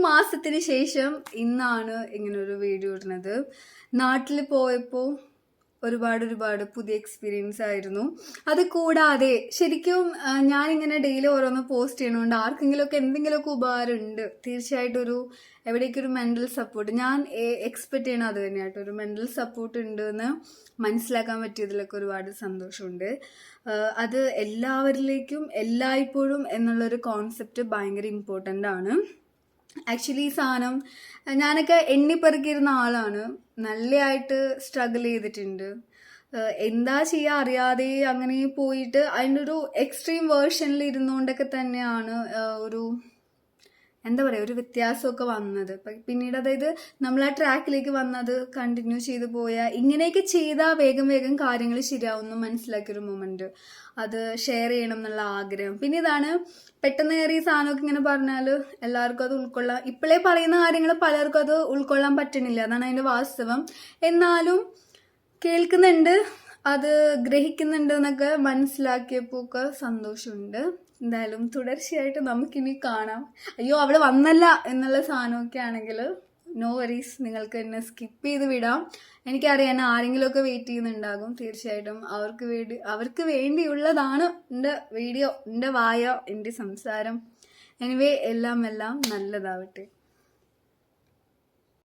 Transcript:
മാസത്തിന് ശേഷം ഇന്നാണ് ഇങ്ങനൊരു വീഡിയോ ഇടുന്നത്. നാട്ടിൽ പോയപ്പോൾ ഒരുപാട് പുതിയ എക്സ്പീരിയൻസ് ആയിരുന്നു. അത് കൂടാതെ ശരിക്കും ഞാനിങ്ങനെ ഡെയിലി ഓരോന്ന് പോസ്റ്റ് ചെയ്യണോണ്ട് ആർക്കെങ്കിലുമൊക്കെ എന്തെങ്കിലുമൊക്കെ ഉപകാരമുണ്ട്. തീർച്ചയായിട്ടും എവിടേക്ക് ഒരു മെന്റൽ സപ്പോർട്ട് ഞാൻ എക്സ്പെക്ട് ചെയ്യണം അത് തന്നെയായിട്ട്. ഒരു മെന്റൽ സപ്പോർട്ട് ഉണ്ട് എന്ന് മനസ്സിലാക്കാൻ പറ്റിയതിലൊക്കെ ഒരുപാട് സന്തോഷമുണ്ട്. അത് എല്ലാവരിലേക്കും എല്ലായ്പ്പോഴും എന്നുള്ളൊരു കോൺസെപ്റ്റ് ഭയങ്കര ഇമ്പോർട്ടൻ്റ് ആണ്. ആക്ച്വലി ഈ സാധനം ഞാനൊക്കെ എണ്ണിപ്പെറുക്കിയിരുന്ന ആളാണ്. നല്ലതായിട്ട് സ്ട്രഗിൾ ചെയ്തിട്ടുണ്ട്. എന്താ ചെയ്യുക അറിയാതെ അങ്ങനെ പോയിട്ട് അതിൻ്റെ ഒരു എക്സ്ട്രീം വേർഷനിൽ ഇരുന്നുകൊണ്ടൊക്കെ തന്നെയാണ് എന്താ പറയുക ഒരു വ്യത്യാസമൊക്കെ വന്നത്. പിന്നീട് അതായത് നമ്മൾ ആ ട്രാക്കിലേക്ക് വന്നത് കണ്ടിന്യൂ ചെയ്ത് പോയാൽ ഇങ്ങനെയൊക്കെ ചെയ്താൽ വേഗം കാര്യങ്ങൾ ശരിയാവുമെന്ന് മനസ്സിലാക്കിയൊരു മൊമെന്റ്. അത് ഷെയർ ചെയ്യണം എന്നുള്ള ആഗ്രഹം. പിന്നെ ഇതാണ് പെട്ടെന്ന് കയറി ഈ സാധനമൊക്കെ ഇങ്ങനെ പറഞ്ഞാൽ എല്ലാവർക്കും അത് ഉൾക്കൊള്ളാം. ഇപ്പോഴേ പറയുന്ന കാര്യങ്ങൾ പലർക്കും അത് ഉൾക്കൊള്ളാൻ പറ്റണില്ല. അതാണ് അതിൻ്റെ വാസ്തവം. എന്നാലും കേൾക്കുന്നുണ്ട്, അത് ഗ്രഹിക്കുന്നുണ്ട് എന്നൊക്കെ മനസ്സിലാക്കിയപ്പോൾ ഒക്കെ സന്തോഷമുണ്ട്. എന്തായാലും തുടർച്ചയായിട്ട് നമുക്കിനി കാണാം. അയ്യോ അവള് വന്നല്ല എന്നുള്ള സാധനമൊക്കെ ആണെങ്കിൽ നോ വറീസ്, നിങ്ങൾക്ക് എന്നെ സ്കിപ്പ് ചെയ്ത് വിടാം. എനിക്കറിയാം ആരെങ്കിലുമൊക്കെ വെയിറ്റ് ചെയ്യുന്നുണ്ടാകും. തീർച്ചയായിട്ടും അവർക്ക് വേണ്ടിയുള്ളതാണ് എൻ്റെ വീഡിയോ, എൻ്റെ വായ, എൻ്റെ സംസാരം. എനിവേ എല്ലാം നല്ലതാവട്ടെ.